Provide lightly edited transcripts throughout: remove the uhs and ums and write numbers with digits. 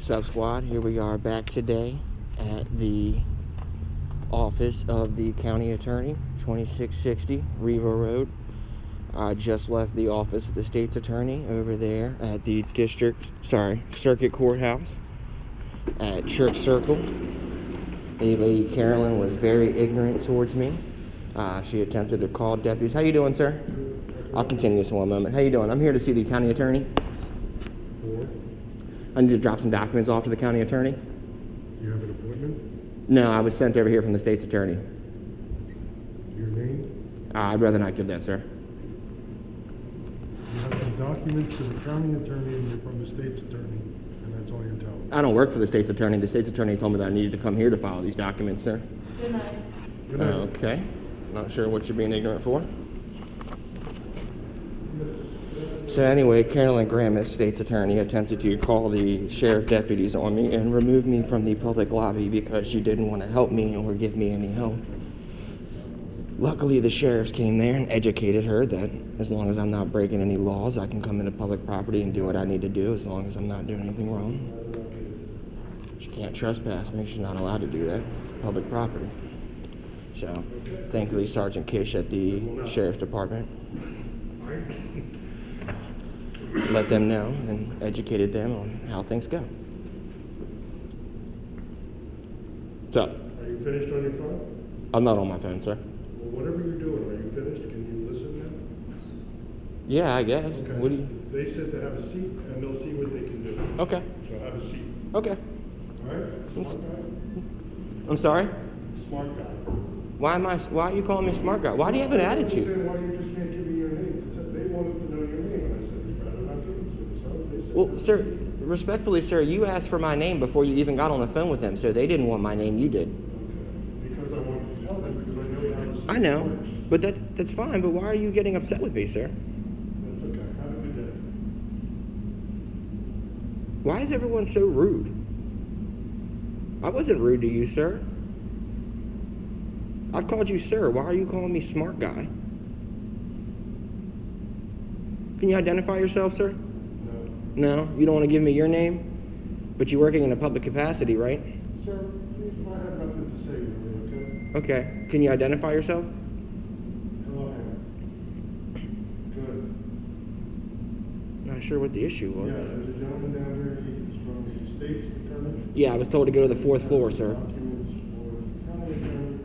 What's up, squad? Here we are back today at the office of the county attorney, 2660 Riva Road. I just left the office of the state's attorney over there at the circuit courthouse at Church Circle. The lady Carolyn was very ignorant towards me. She attempted to call deputies. How you doing, sir? I'll continue this in one moment. How you doing? I'm here to see the county attorney. I need to drop some documents off to the county attorney. You have an appointment? No, I was sent over here from the state's attorney. Your name? I'd rather not give that, sir. You have some documents to the county attorney and you're from the state's attorney, and that's all you're telling me. I don't work for the state's attorney. The state's attorney told me that I needed to come here to file these documents, sir. Good night. Good night. Okay. Not sure what you're being ignorant for. So anyway, Carolyn Grammas, state's attorney, attempted to call the sheriff deputies on me and remove me from the public lobby because she didn't want to help me or give me any help. Luckily, the sheriffs came there and educated her that as long as I'm not breaking any laws, I can come into public property and do what I need to do as long as I'm not doing anything wrong. She can't trespass me. She's not allowed to do that. It's public property. So, thankfully, Sergeant Kish at the sheriff's department let them know and educated them on how things go. What's up? Are you finished on your phone? I'm not on my phone, sir. Well, whatever you're doing, are you finished? Can you listen now? Yeah, I guess. Okay. What do you... They said to have a seat and they'll see what they can do. Okay. So have a seat. Okay. All right? Smart guy? I'm sorry? Smart guy. Why are you calling me a smart guy? Why do you have an I don't attitude? understand why you just can't give me your name. They wanted to know your name, and I said, you'd rather not give it to me. So they said, Well, sir, respectfully, sir, you asked for my name before you even got on the phone with them, so they didn't want my name, you did. okay. Because I wanted to tell them, because I know how the system I know, works. but that's fine, but why are you getting upset with me, sir? That's okay. Have a good day. Why is everyone so rude? I wasn't rude to you, sir. I've called you sir. Why are you calling me smart guy? Can you identify yourself, sir? No. No? You don't want to give me your name? But you're working in a public capacity, right? Sir, please, I have nothing to say, really, okay? Okay. Can you identify yourself? Hello, Hannah. Good. Not sure what the issue was. Yeah, there's a gentleman down here, he's from the state's attorney. Yeah, I was told to go to the 4th floor, sir. Documents for the county attorney, and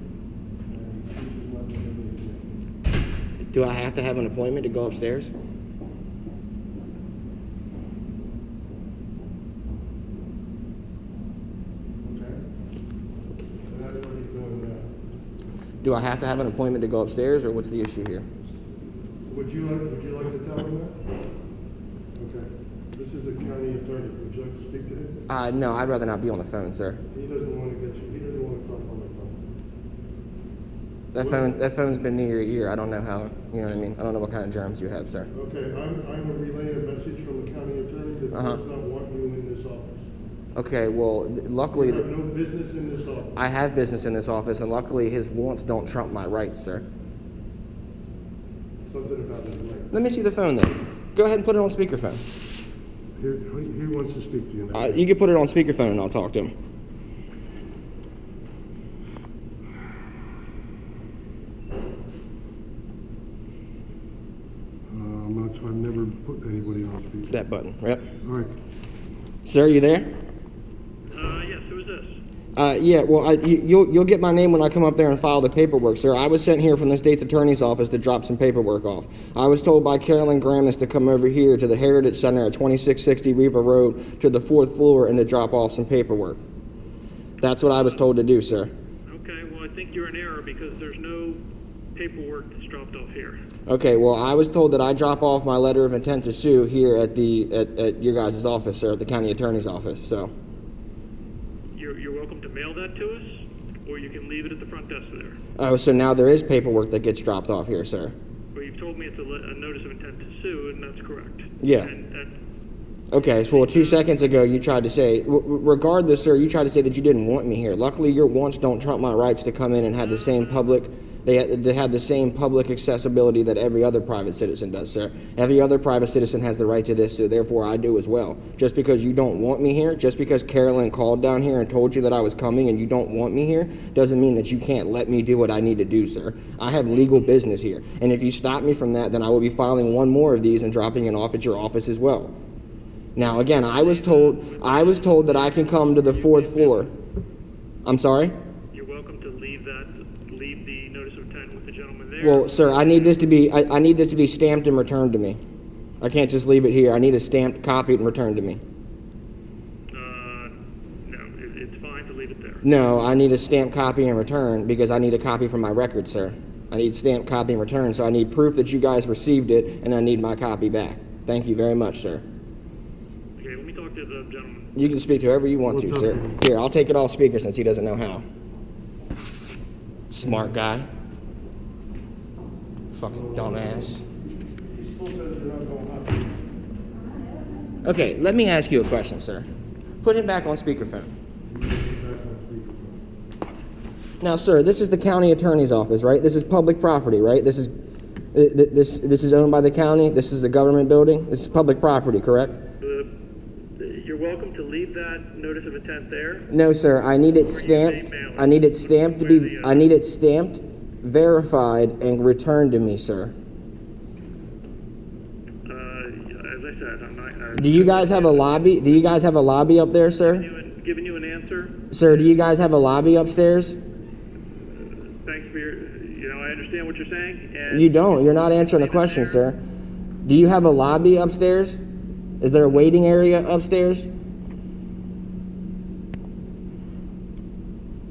he chooses not to give me the Do I have to have an appointment to go upstairs? Okay? And that's what he's doing now. Do I have to have an appointment to go upstairs, or what's the issue here? Would you like to tell him that? Okay. This is the county attorney. Would you like to speak to him? No, I'd rather not be on the phone, sir. He doesn't want to get you. He doesn't want to talk on the phone. That phone's been near your ear. I don't know how, you know what I mean? I don't know what kind of germs you have, sir. Okay, I'm relaying a message from the county attorney that does not want you in this office. Okay, well, luckily... You have no business in this office. I have business in this office, and luckily his wants don't trump my rights, sir. Something about his right. Let me see the phone, then. Go ahead and put it on speakerphone. He wants to speak to you now. You can put it on speakerphone, and I'll talk to him. I'm not sure. I've never put anybody on speaker. It's that button. Yep. All right. Sir, you there? Yes, who is this? Yeah, well, you'll get my name when I come up there and file the paperwork, sir. I was sent here from the state's attorney's office to drop some paperwork off. I was told by Carolyn Grammas to come over here to the Heritage Center at 2660 Riva Road to the 4th floor and to drop off some paperwork. That's what I was told to do, sir. Okay, well, I think you're in error because there's no paperwork that's dropped off here. Okay, well, I was told that I drop off my letter of intent to sue here at your guys' office, sir, at the county attorney's office, so. You're welcome to mail that to us, or you can leave it at the front desk there. Oh, so now there is paperwork that gets dropped off here, sir. Well, you've told me it's a notice of intent to sue, and that's correct. Yeah. Okay, so 2 seconds ago you tried to say, regardless, sir, you tried to say that you didn't want me here. Luckily, your wants don't trump my rights to come in and have the same public They have the same public accessibility that every other private citizen does, sir. Every other private citizen has the right to this, so therefore I do as well. Just because you don't want me here, just because Carolyn called down here and told you that I was coming and you don't want me here, doesn't mean that you can't let me do what I need to do, sir. I have legal business here, and if you stop me from that, then I will be filing one more of these and dropping it off at your office as well. Now, again, I was told that I can come to the 4th floor. I'm sorry? You're welcome to leave the notice of intent with the gentleman there. Well, sir, I need this to be stamped and returned to me. I can't just leave it here. I need a stamped copy and returned to me. No, it's fine to leave it there. No, I need a stamped copy and return because I need a copy from my record, sir. I need stamped copy and return, so I need proof that you guys received it, and I need my copy back. Thank you very much, sir. Okay, let me talk to the gentleman. You can speak to whoever you want to, sir. Here, I'll take it off speaker since he doesn't know how. Smart guy. Fucking dumbass. He still says you're not going up. Okay, let me ask you a question, sir. Put him back on speakerphone. Now, sir, this is the county attorney's office, right? This is public property, right? This is owned by the county. This is a government building. This is public property, correct? You're welcome to leave that notice of intent there. No, sir. I need it stamped. I need it stamped to be. I need it stamped, verified, and returned to me, sir. As I said, I'm not. Do you guys have a lobby? Do you guys have a lobby up there, sir? Giving you an answer. Sir, do you guys have a lobby upstairs? Thanks for your. I understand what you're saying. And You don't. You're not answering the question, sir. Do you have a lobby upstairs? Is there a waiting area upstairs?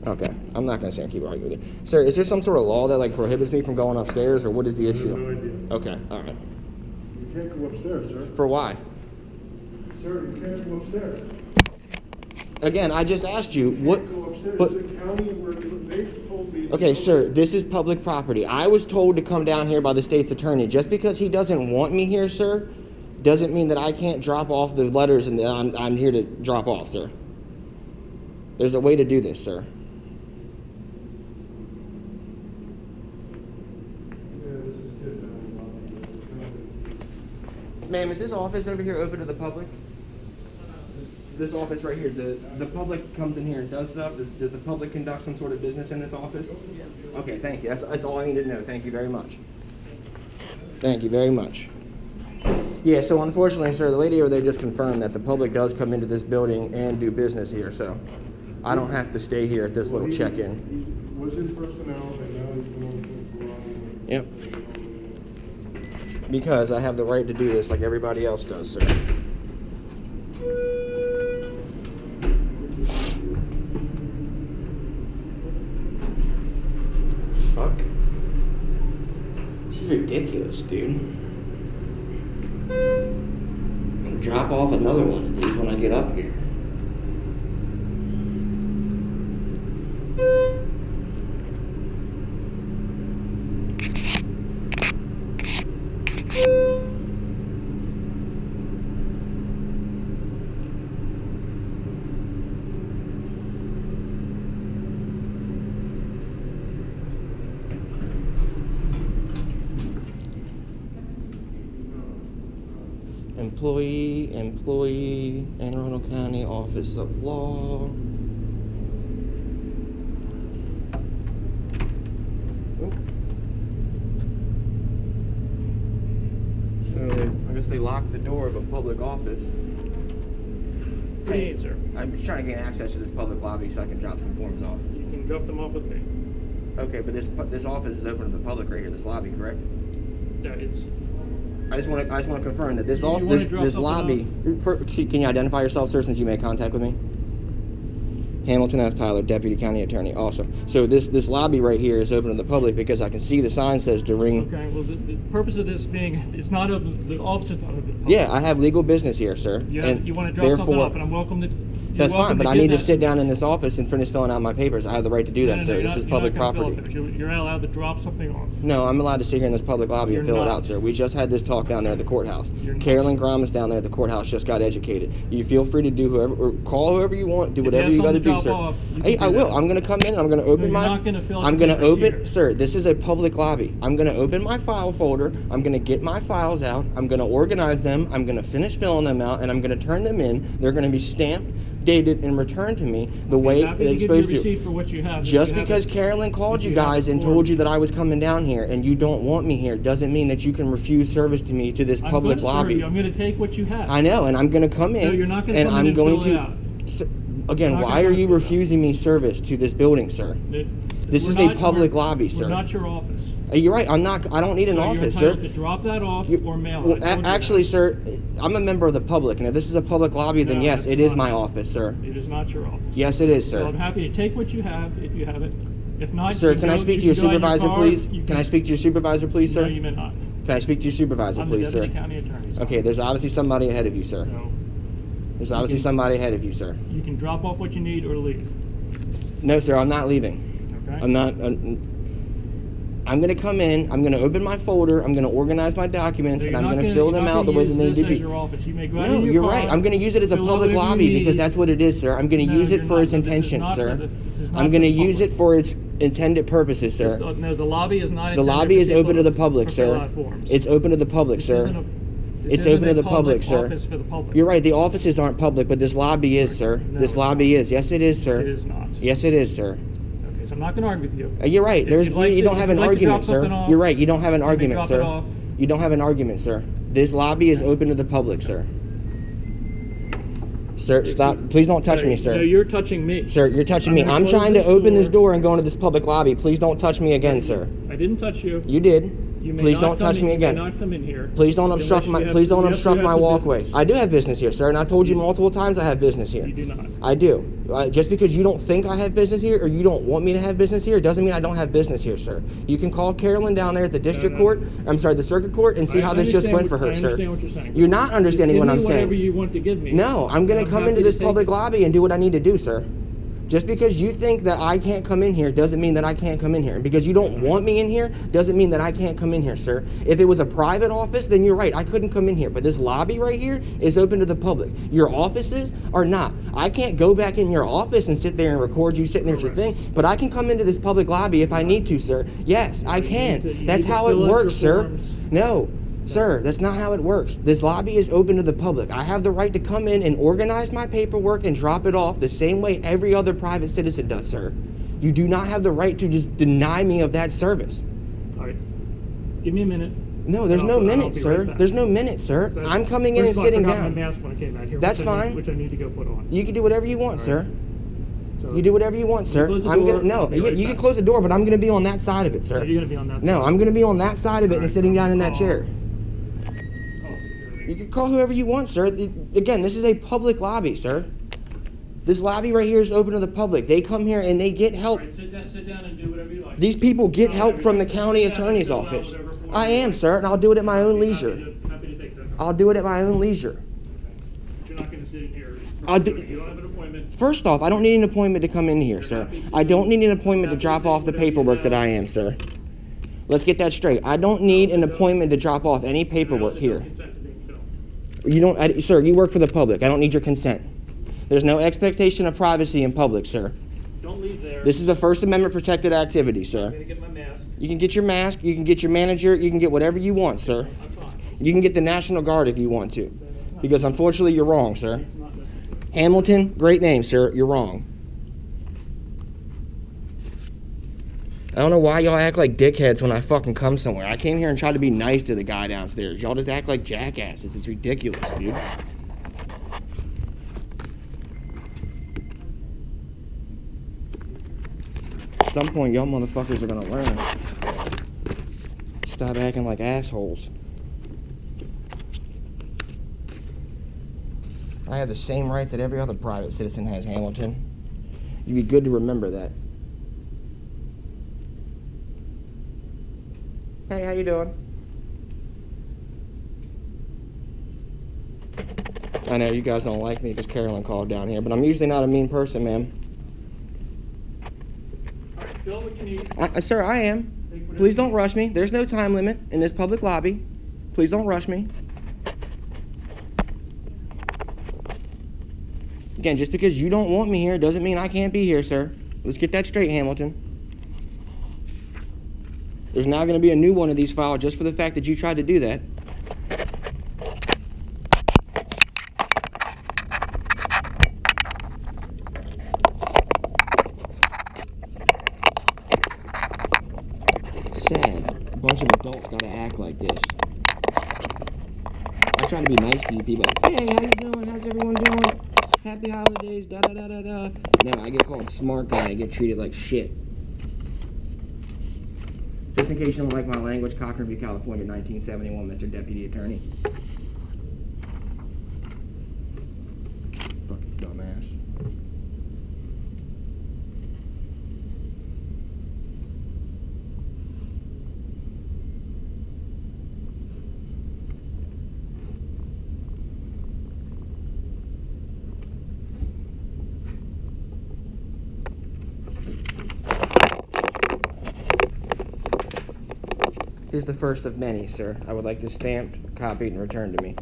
Okay, I'm not gonna sit and keep arguing with you. Sir, is there some sort of law that like prohibits me from going upstairs, or what is the issue? No idea. Okay, all right. You can't go upstairs, sir. For why? Sir, you can't go upstairs. Again, I just asked you You what. can't go upstairs. But It's a county where they told me. okay, sir, this is public property. I was told to come down here by the state's attorney. Just because he doesn't want me here, sir, doesn't mean that I can't drop off the letters and that I'm here to drop off, sir. There's a way to do this, sir. Yeah, this is good. Ma'am, is this office over here open to the public? This office right here, the public comes in here and does stuff. Does the public conduct some sort of business in this office? Okay, thank you. That's all I need to know. Thank you very much. Thank you very much. Yeah, so unfortunately, sir, the lady over there just confirmed that the public does come into this building and do business here, so I don't have to stay here at this little check-in. He was in personnel and now he's going to Yep. Because I have the right to do this like everybody else does, sir. Fuck. This is ridiculous, dude. I'll drop off another one of these when I get up here. Employee, Anne Arundel County Office of Law. So, I guess they locked the door of a public office. Hey, sir. I'm just trying to gain access to this public lobby so I can drop some forms off. You can drop them off with me. Okay, but this office is open to the public right here, this lobby, correct? Yeah, it's. I just want to confirm that this You wanna drop this something lobby. Can you identify yourself, sir, since you made contact with me? Hamilton F. Tyler, Deputy County Attorney. Awesome. So this lobby right here is open to the public because I can see the sign says during. Okay. Well, the purpose of this being, it's not open. The office is not open. Yeah, I have legal business here, sir. You want to drop something off, and I'm welcome to. That's welcome fine, but to I get need to that. sit down in this office and finish filling out my papers. I have the right to do that, sir. you're This not- is you're public not gonna fill property. it. You're allowed to drop something off. No, I'm allowed to sit here in this public lobby and You're fill it not. out, sir. We just had this talk down there at the courthouse. You're not. Carolyn Grammas down there at the courthouse just got educated. You feel free to do whoever, or call whoever you want, do If you whatever have you got to something do, to sir. drop off, you Hey, can I do will. that. I'm going to come in and I'm going to open you're my. not gonna fill out I'm the going to papers open, here. sir. This is a public lobby. I'm going to open my file folder. I'm going to get my files out. I'm going to organize them. I'm going to finish filling them out, and I'm going to turn them in. They're going to be stamped, dated, and returned to me the way Happy it's to give you a supposed to. receipt for what you have. Just If you have because it- Carolyn called if you you have guys it and for told me. you that I was coming down here and you don't want me here doesn't mean that you can refuse service to me to this I'm public gonna serve lobby. you. I'm going to take what you have. I know, and I'm going to come in. No, you're not gonna and come in I'm and going fill it to. out. Again, You're not why gonna are come you and fill it out. refusing me service to this building, sir? This is a public lobby, sir. We're not your office. You're right. I'm not. I don't need an So office, you're sir. entitled to drop that off or mail Well, it. I told you actually, that. sir, I'm a member of the public, and if this is a public lobby, then No, yes, it's it is not. my office, sir. It is not your office. Yes, it is, So sir. I'm happy to take what you have if you have it. If not, Sir, you can I go- speak to you your can go out in supervisor, car, please? you Can I speak to your supervisor, please, No, sir? you may not. Can I speak to your supervisor, I'm please, the sir? deputy county attorney. So, Okay, there's obviously somebody ahead of you, sir. so There's obviously can- somebody ahead of you, sir. you can drop off what you need or leave. No, sir, I'm not leaving. Okay. I'm not. I'm going to come in. I'm going to open my folder. I'm going to organize my documents, So and you're I'm not going to gonna- fill you're them not out the gonna way they use need this to as be. your office. You may go out No, in your you're car, right. I'm going to use it as a fill out public whatever you lobby because need. that's what it is, sir. I'm going to No, use it you're for not. its This is intentions, not for sir. this is not I'm for going to the use public. it for its intended purposes, sir. No, the lobby is not. The intended lobby for is people open to the public, to fill sir. out forms. It's open to the public, This sir. isn't a- this It's isn't open to a the public, sir. office for the public. You're right. The offices aren't public, but this lobby is, sir. No, This it's lobby not. is. Yes, it is, sir. It is not. Yes, it is, sir. Okay, so I'm not going to argue with you. You're right. If There's you'd like you to- don't if have you'd an like to argument, drop sir. something off, You're right. You don't have an you may argument, drop it sir. off. You don't have an argument, sir. This lobby is open to the public, sir. Sir, stop. Please don't touch me, sir. No, you're touching me. Sir, you're touching me. I'm gonna I'm close trying to this open this door. door and go into this public lobby. Please don't touch me again, sir. I didn't touch you. You did. You may Please not don't come touch in- me You may again. not come in here. Please don't obstruct unless my. you have- Please don't you have- obstruct you my have the walkway. business. I do have business here, sir, and I told you multiple times I have business here. You do not. I do. Just because you don't think I have business here or you don't want me to have business here doesn't mean I don't have business here, sir. You can call Carolyn down there at the district no. court. I'm sorry, the circuit court, and see I how this just understand went for what- her, I sir. understand what you're saying. You're not understanding Give what me I'm saying. Whatever you want to give me. No, I'm going and to come happy into to this take public it. lobby and do what I need to do, sir. Just because you think that I can't come in here doesn't mean that I can't come in here. And because you don't want me in here doesn't mean that I can't come in here, sir. If it was a private office, then you're right. I couldn't come in here. But this lobby right here is open to the public. Your offices are not. I can't go back in your office and sit there and record you sitting there at your thing. But I can come into this public lobby if I need to, sir. Yes, I can. you That's need to how it fill out your works, sir. forms. No. Sir, that's not how it works. This lobby is open to the public. I have the right to come in and organize my paperwork and drop it off the same way every other private citizen does, sir. You do not have the right to just deny me of that service. All right. Give me a minute. No, there's And no I'll minute, be sir. right back. There's no minute, sir. So, I'm coming in and first of all, sitting I forgot down. my mask when I came out here. That's which I need- fine. Which I need to go put on. You can do whatever you want, sir. So You do whatever you want, sir. close the I'm door. gonna no. I'll be right You can back. close the door, but I'm gonna be on that side of it, sir. You're going to be on that No, side. I'm gonna be on that side of it and Alright, sitting down in that call- chair. You can call whoever you want, sir. Again, this is a public lobby, sir. This lobby right here is open to the public. They come here and they get All help. right, sit down and do whatever you like. These people get No, help from the sit county down and attorney's fill out office. whatever form I you am, like. sir, and I'll do it at my own leisure. Happy to take that. I'll do it at my own leisure. But you're not going to sit in here. I'll do- You don't have an appointment. First off, I don't need an appointment to come in here, sir. I don't need an appointment to drop off the paperwork that I am, sir. Let's get that straight. I don't need an appointment to drop off any paperwork here. Consent to being filmed. You don't, sir, you work for the public. I don't need your consent. There's no expectation of privacy in public, sir. Don't leave there. This is a First Amendment protected activity, I'm sir. going to get my mask. You can get your mask, you can get your manager, you can get whatever you want, sir. I'm fine. You can get the National Guard if you want to. Because unfortunately, you're wrong, sir. It's not necessary. Hamilton, great name, sir. You're wrong. I don't know why y'all act like dickheads when I fucking come somewhere. I came here and tried to be nice to the guy downstairs. Y'all just act like jackasses. It's ridiculous, dude. At some point, y'all motherfuckers are gonna learn. Stop acting like assholes. I have the same rights that every other private citizen has, Hamilton. You'd be good to remember that. Hey, how you doing? I know you guys don't like me because Carolyn called down here, but I'm usually not a mean person, ma'am. All right, fill what you need. Sir, I am. Please don't rush me. There's no time limit in this public lobby. Please don't rush me. Again, just because you don't want me here doesn't mean I can't be here, sir. Let's get that straight, Hamilton. There's now going to be a new one of these filed just for the fact that you tried to do that. It's sad. A bunch of adults got to act like this. I try to be nice to you people. Like, hey, how you doing? How's everyone doing? Happy holidays, da-da-da-da-da. No, I get called smart guy. I get treated like shit. Just in case you don't like my language, Cochran v. California, 1971, Mr. Deputy Attorney. Fucking dumbass. Here's the first of many, sir. I would like this stamped, copied, and returned to me.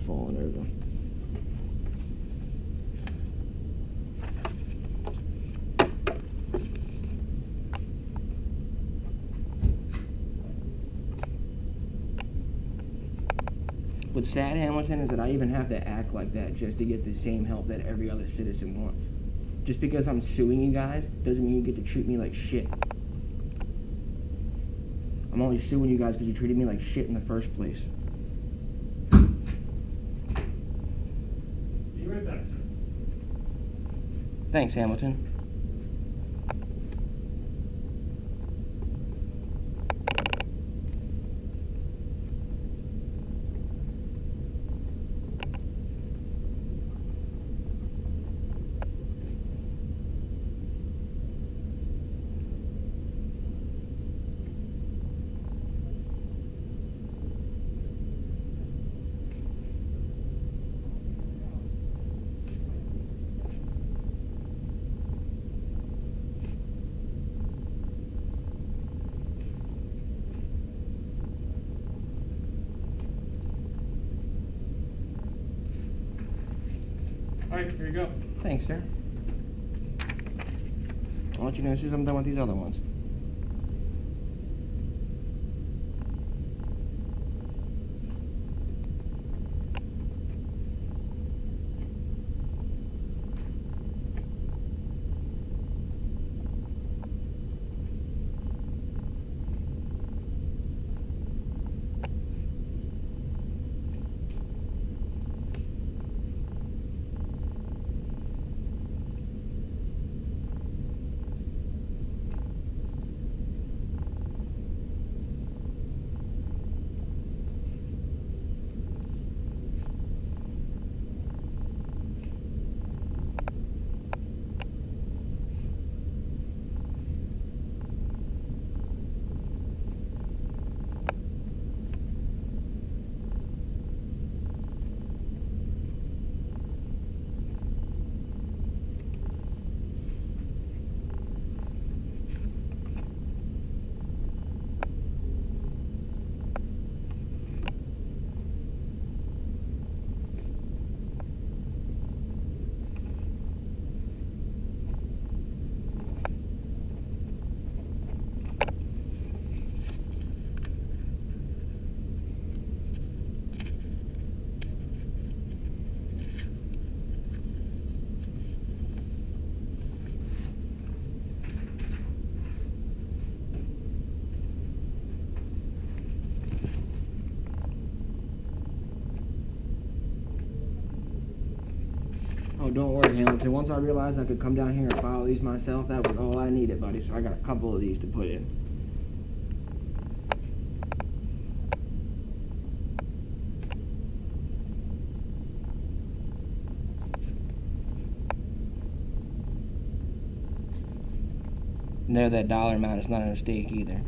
Falling over. What's sad, Hamilton, is that I even have to act like that just to get the same help that every other citizen wants. Just because I'm suing you guys doesn't mean you get to treat me like shit. I'm only suing you guys because you treated me like shit in the first place. Be right back, sir. Thanks, Hamilton. All right, here you go. Thanks, sir. I'll let you know as soon as I'm done with these other ones. Oh, don't worry, Hamilton. Once I realized I could come down here and file these myself, that was all I needed, buddy. So I got a couple of these to put in. know that dollar amount is not a mistake either.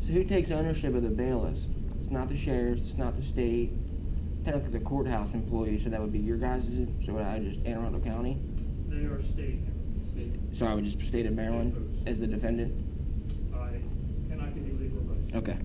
So who takes ownership of the bailiffs? It's not the sheriffs, it's not the state. Technically the courthouse employees, so that would be your guys', so would I just Anne Arundel County? They are state. So I would just state of Maryland as the defendant? I cannot give you legal advice. Okay.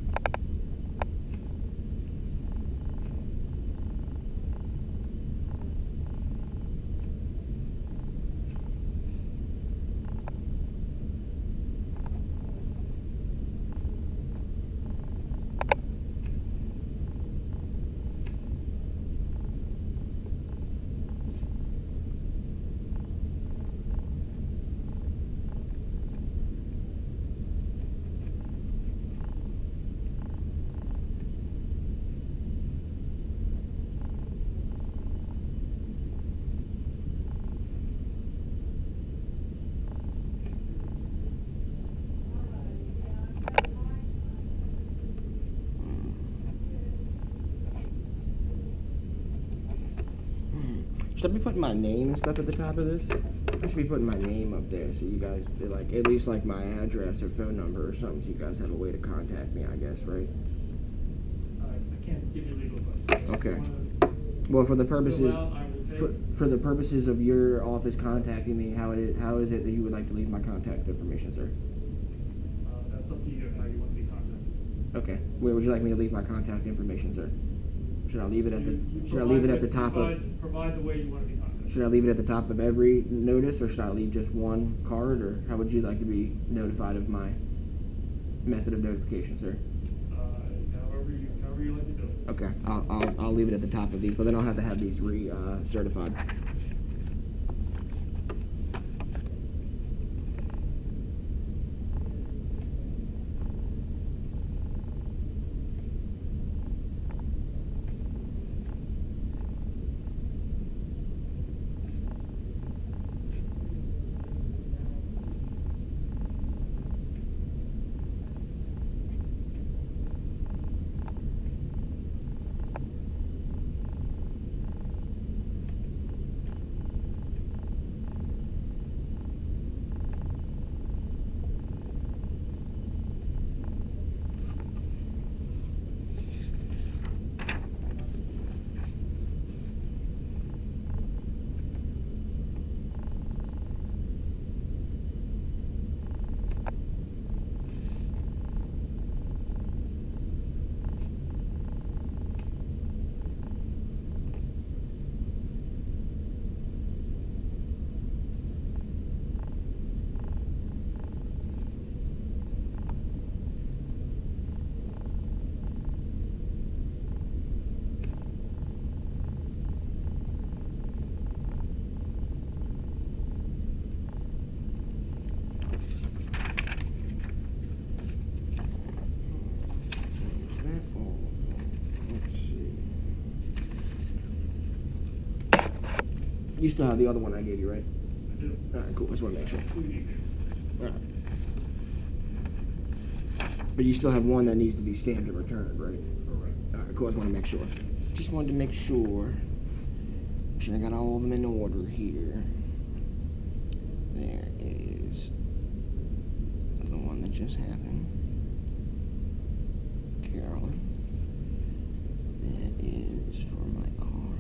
Should I be putting my name and stuff at the top of this? I should be putting my name up there so you guys, like, at least like my address or phone number or something so you guys have a way to contact me, I guess, right? I can't give you legal advice. Okay. Well, for the purposes, I will take. for the purposes of your office contacting me, how is it that you would like to leave my contact information, sir? That's up to you how you want to be contacted. Okay. Where would you like me to leave my contact information, sir? Should I leave it at the You Should I leave it at the provide- top of Provide the way you want to be contacted. Should I leave it at the top of every notice, or should I leave just one card, or how would you like to be notified of my method of notification, sir? However you like to do it. Okay, I'll leave it at the top of these, but then I'll have to have these certified. You still have the other one I gave you, right? I do. All right, cool. I just want to make sure. Who do you think? All right. But you still have one that needs to be stamped and returned, right? Correct. All right, cool. I just want to make sure. Just wanted to make sure. Make sure I got all of them in order here. There is the one that just happened. Carolyn. That is for my car.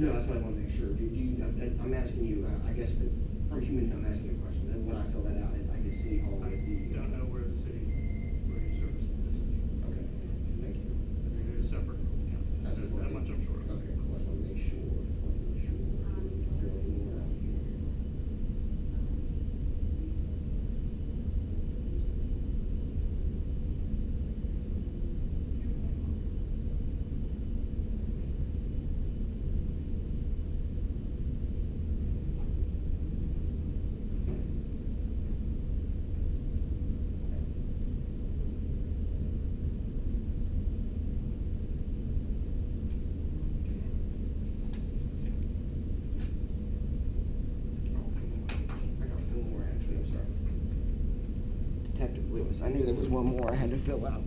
No, that's what I want to make sure. Do you, I'm asking you, I guess, from human, I'm asking you a question. Then when I fill that out, I guess City Hall I with the. don't know where you service the city. Okay, thank you. It is separate from the county. That's That what much I'm sure of. Okay, cool. I just want to make sure. Filling more out here. Detective Lewis. I knew there was one more I had to fill out.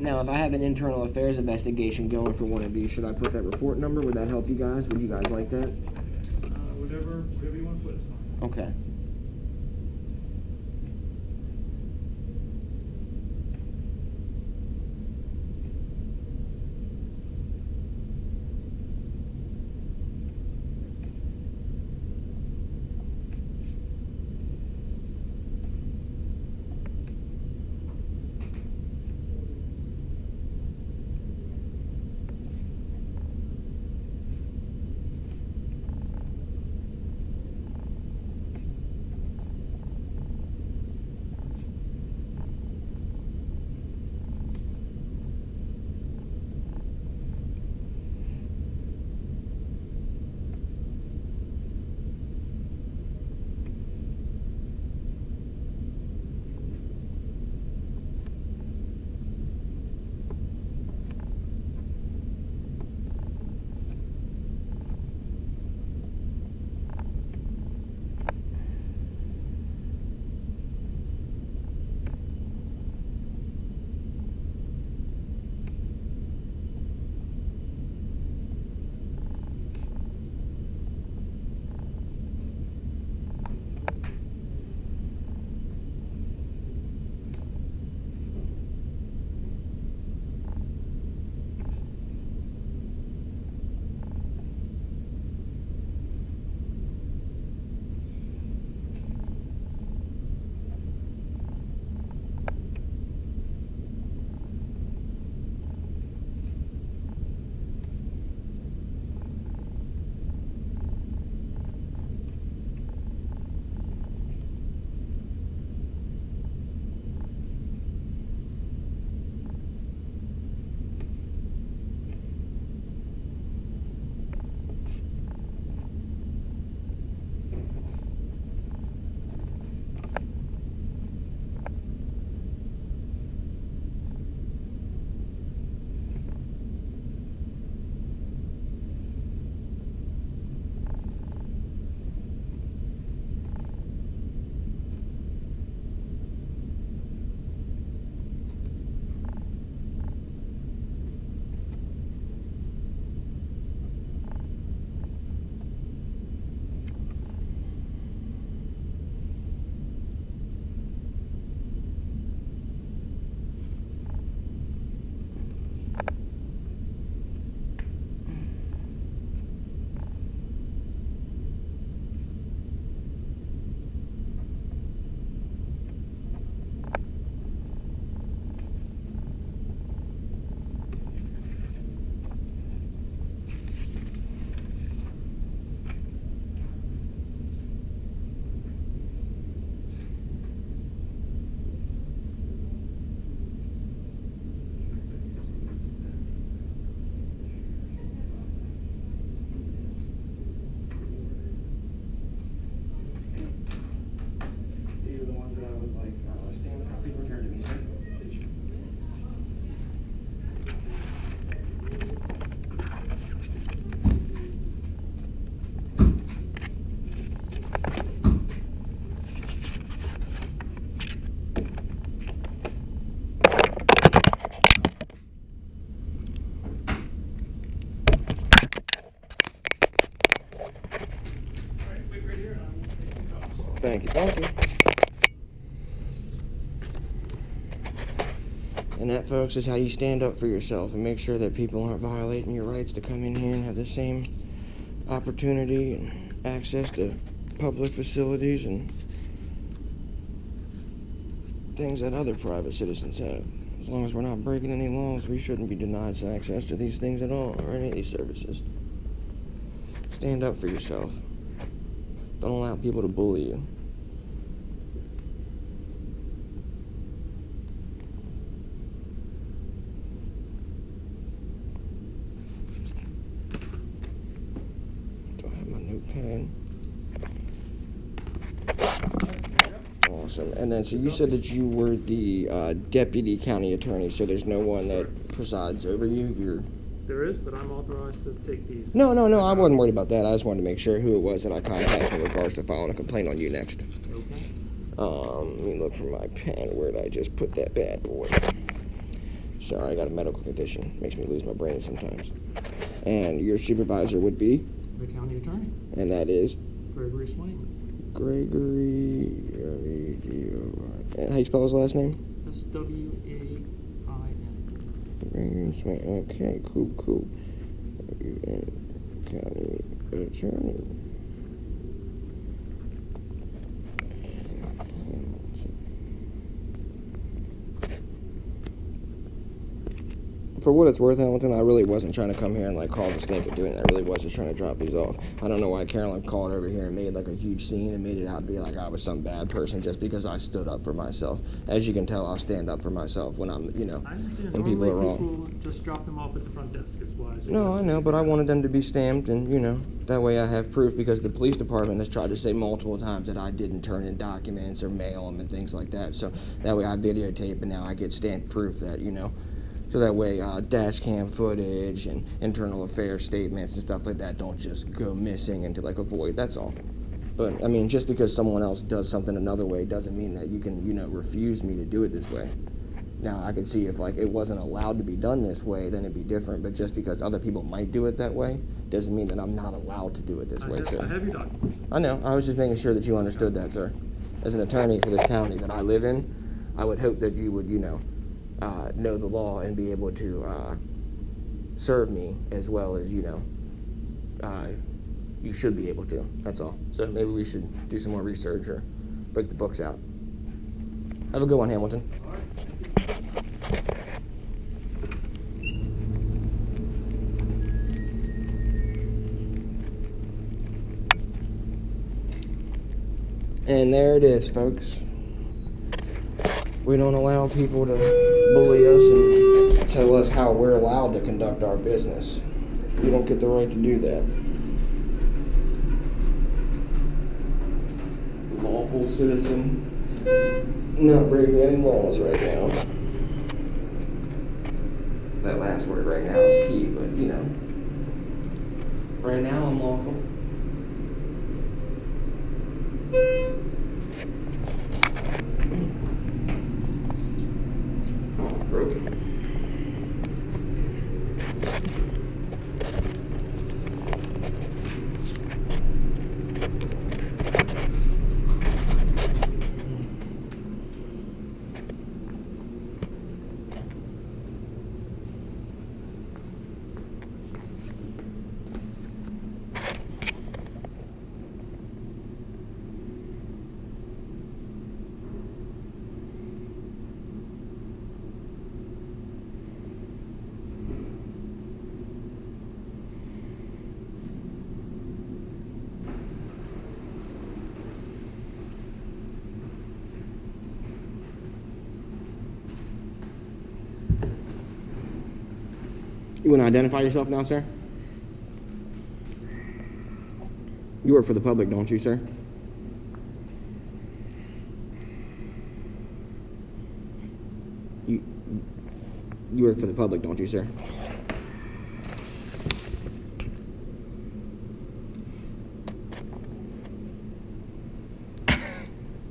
Now, if I have an internal affairs investigation going for one of these, should I put that report number? Would that help you guys? Would you guys like that? Whatever you want to put is fine. Okay. Thank you, thank you. And that, folks, is how you stand up for yourself and make sure that people aren't violating your rights to come in here and have the same opportunity and access to public facilities and things that other private citizens have. As long as we're not breaking any laws, we shouldn't be denied access to these things at all, or any of these services. Stand up for yourself. Don't allow people to bully you. Do I have my notepad? Awesome. And then, so you said that you were the deputy county attorney, so there's no one that presides over you? You're... There is, but I'm authorized to take these. No, I wasn't worried about that. I just wanted to make sure who it was that I contacted in regards to filing a complaint on you next. Okay. Let me look for my pen. Where did I just put that bad boy? Sorry, I got a medical condition. Makes me lose my brain sometimes. And your supervisor would be? The county attorney, And that is? Gregory Swain. Gregory, and how you spell his last name? SWAIN. Gregory Swain. Okay, cool. County attorney. For what it's worth, Hamilton, I really wasn't trying to come here and like cause a stink of doing that. I really was just trying to drop these off. I don't know why Carolyn called over here and made like a huge scene and made it out to be like I was some bad person just because I stood up for myself. As you can tell, I'll stand up for myself when I'm, you know, when people are wrong. People just drop them off at the front desk. That's why I say No, I know, but I wanted them to be stamped, and you know, that way I have proof, because the police department has tried to say multiple times that I didn't turn in documents or mail them and things like that. So that way I videotape, and now I get stamped proof that, you know, so that way dash cam footage and internal affairs statements and stuff like that don't just go missing into like a void. That's all. But I mean, just because someone else does something another way doesn't mean that you can, you know, refuse me to do it this way. Now, I could see if like it wasn't allowed to be done this way, then it'd be different. But just because other people might do it that way doesn't mean that I'm not allowed to do it this way, sir. I have your documents. I know. I was just making sure that you understood that, sir. As an attorney for this county that I live in, I would hope that you would, you know the law and be able to serve me as well as, you know, you should be able to. That's all. So maybe we should do some more research or break the books out. Have a good one, Hamilton. All right. And there it is, folks. We don't allow people to bully us and tell us how we're allowed to conduct our business. We don't get the right to do that. Lawful citizen, not breaking any laws right now. That last word right now is key, but you know, right now I'm lawful. Broken. You want to identify yourself now, sir? You work for the public, don't you, sir? You work for the public, don't you, sir?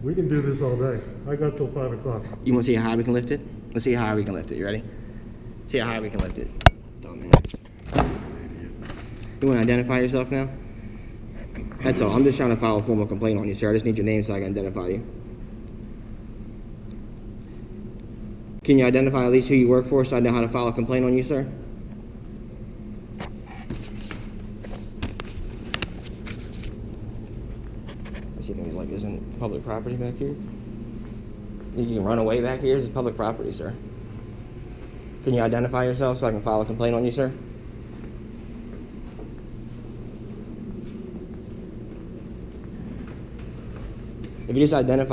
We can do this all day. I got till 5 o'clock. You want to see how high we can lift it? Let's see how high we can lift it. You ready? See how high we can lift it. Dumbass. You want to identify yourself now? That's all. I'm just trying to file a formal complaint on you, sir. I just need your name so I can identify you. Can you identify at least who you work for so I know how to file a complaint on you, sir? I see things like, isn't public property back here? You can run away back here. This is public property, sir. Can you identify yourself so I can file a complaint on you, sir? If you just identify